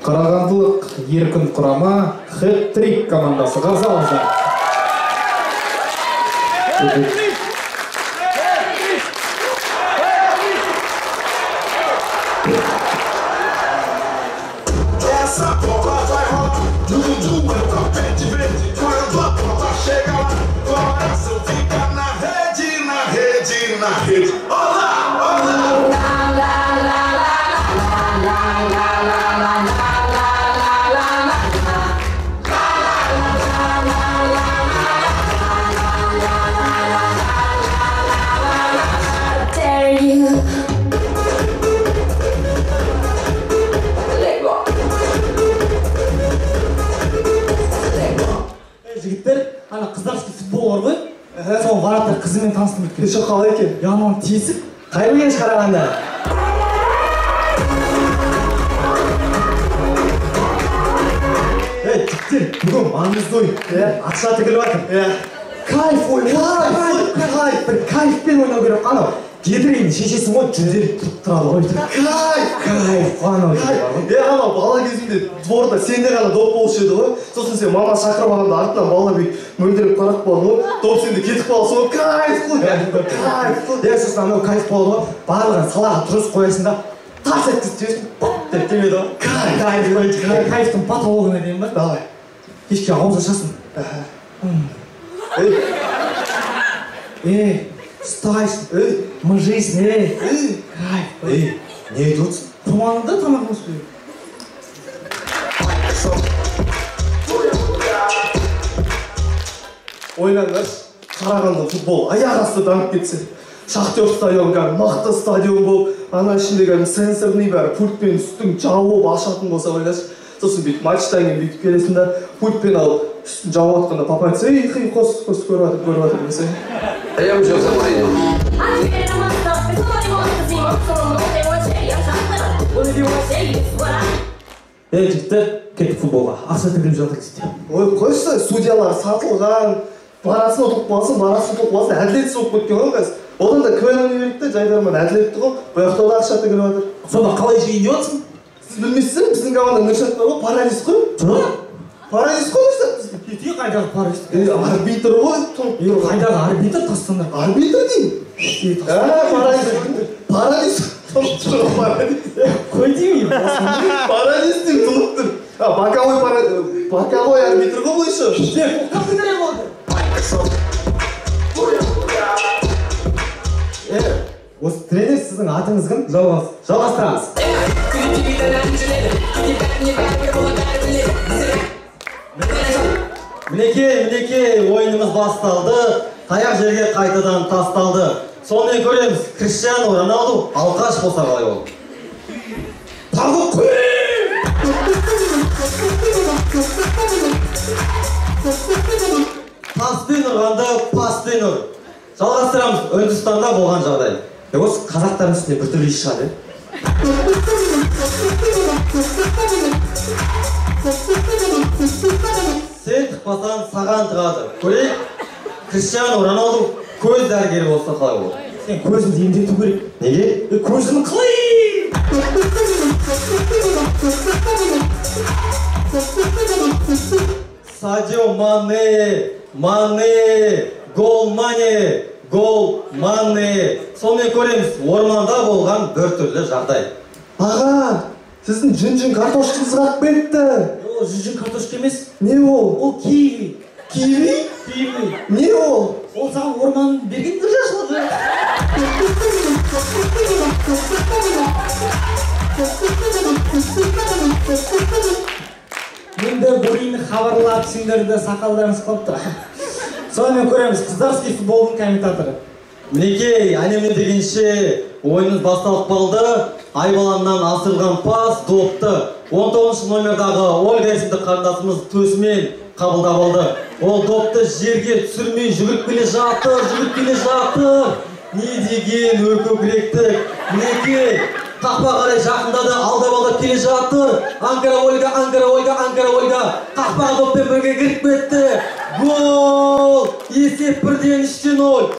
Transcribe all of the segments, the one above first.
Қарағандылық еркін құрама хэт-трик командасы. Қарсы алыңыздар. Essa bola vai rolar, Dudu é tapete verde. Quando a bola chega lá, coração fica na rede, na rede, na rede. Olá, olá. Жігіттер, ана қыздарский футбол бар ғой. Сол баратыр қызымен таныстырып өткен. Кеше қалай екен? Яман тиісіп, Қайырлы кеш Қарағанды. Жігіттер, бүгін маңызды ойын. Ақша тігіліп жатыр. Кайф ойын. Кайф. Бір кайфпен ойнау керек. Анау Гедрейдің шешесі ғой, жүзделіп тұрады ғой. Кайф. Анау анау бала кезінде дворда сенде ғана доп болушы еді ғой. Сосын сен мама шақырып алғанда артынан бала бек мөлдіреп қарап қалды ғой. Доп сенде кетіп қалса ғой. Кайф қой. Кайф. Сосын анау кайф болды ғой. Барлығын салаға тұрыс қоясың да тарс еткізіп пап деп демеді ғой. Кайф. Кайфтың патологына дейін ба? Давай. Кешке ауыз ашасың. Ұстайсың, мұжисың, кайф. Не айтып Тұманында тамағымыз қойып. Ойнаңдар, Қарағанды футбол аяқ асты дамып кетсе. Шахтер стадион кәдімгі мықты стадион болып, ана ішінде кәдімгі сенсорный бәрі пультпен үстің жауып ашатын болса ойлашы. Сосын бүйтіп матчтан кейін бүйтіп келесің да, пультпен алып үстін жауып атқанда папа айтса, ей, қос көріп жатыр десе. Я уже заморил. Жігіттер, кеттік футболға. Ақша тігіліп жатыр дейді. Ой, қойшы, судьялар сатылған, барасын ұтып қалсын, әділетсіз болып кеткен ғой қазір. Одан да КВН ойнай береді де, жайдарман әділетті ғой, бұл жақта да ақша тігіліп жатыр. Сонда қалай жиын отырсың? Сіз білмейсіз, біздің команда Нұршат бар ғой, парализ қой. Парализ қой Нұршат біздің. Кете қайдағы парализ? Арбитр ғой. Қайдағы арбитр тастандар? Арбитр деймін. Парализ. Қой деймін? Парализ деймін, тұлып тұр. Боковой арбитр ғой бұйшы. Қапты кәлем болды? Осы тренер сіздің атыңыз кім? Жалғастырамыз. Мінекей, ойынымыз басталды, таяқ жерге қайтадан тасталды. Сонымен көреміз, Криштиану Роналду алқаш болса қалай ол. Тағы Паспен ұрғанда паспен ұр. Жалғастырамыз, Үндістанда болған жағдай. Осы қазақтардың үстіне бір түрлі шығады. Сен тықпасаң саған тығады. Көрейік, Криштиану Роналду көз дәрігері болса қалай ол. Сен көзімді емдету керек. Неге? Көзім қалай? Садио Мане, гол Мане. Сонымен көреміз, орманда болған бір түрлі жағдай. Аға, сіздің жүн картошкаңыз қағып кетті. Ол жүн картошка емес. Не ол? Ол киви. Киви? Киви. Не ол? Ол саған орманын берген бір жасылығы. Менде көрейін хабарлап сендерді сақалдарыңыз қылыпты. Сонымен көреміз, қыздарский футболдың комментаторы. Мінекей, әнеме дегенше ойыныз басталып қалды. Айбаланнан асырылған пас допты 19 номердағы Ольга есімді қарындасымыз төсімен қабылдап алды. Ол допты жерге түсірмей жүгіріп келе жатыр. Не деген өкөкіректік. Мінекей, қақпа қарай жақындады, алдап келе жатыр. Анкара Ольга. Қақпаға доппен бірге кіріп кетті. Гол! Есеп 1-3-0.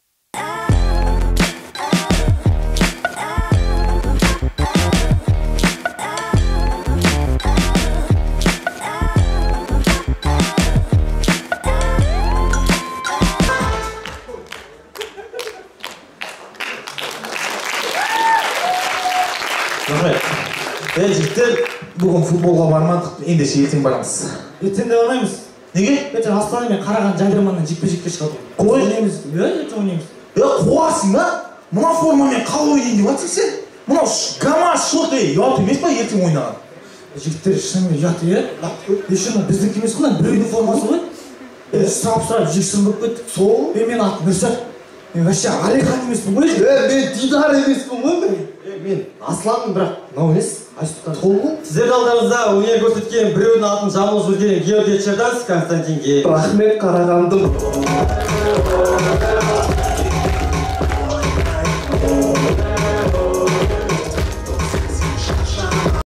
Бүгін футболға бармадық, ендеше ертең барамыз. Ертең де бармаймыз. Неге? Ертең Астана мен Қараған Жайдарманнан жекпе-жекке шығады. Ойнаймыз. Ертең ойнаймыз. Қуасың ба? Мына формамен қалай ойнайын деп жатсың сен? Мынау гамас шот, ұят емес па ертең ойнаған? Жігіттер шынымен ұят, Ешін біздің емес қылан біреудің формасы ғой. Сұрап жексін болып кеттік. Сол? Мен аты Нұрсат. Мен вообще Алихан емеспін ғой. Мен Дидар емеспін ғой. Мен Асланмын, бірақ мынау емес. Айсұлтан Толғыл. Сіздердің алдарыңызда өнер көрсеткен біреудің атын жамылып жүрген Георгий Черданс Константинге. Рахмет, Қарағандым.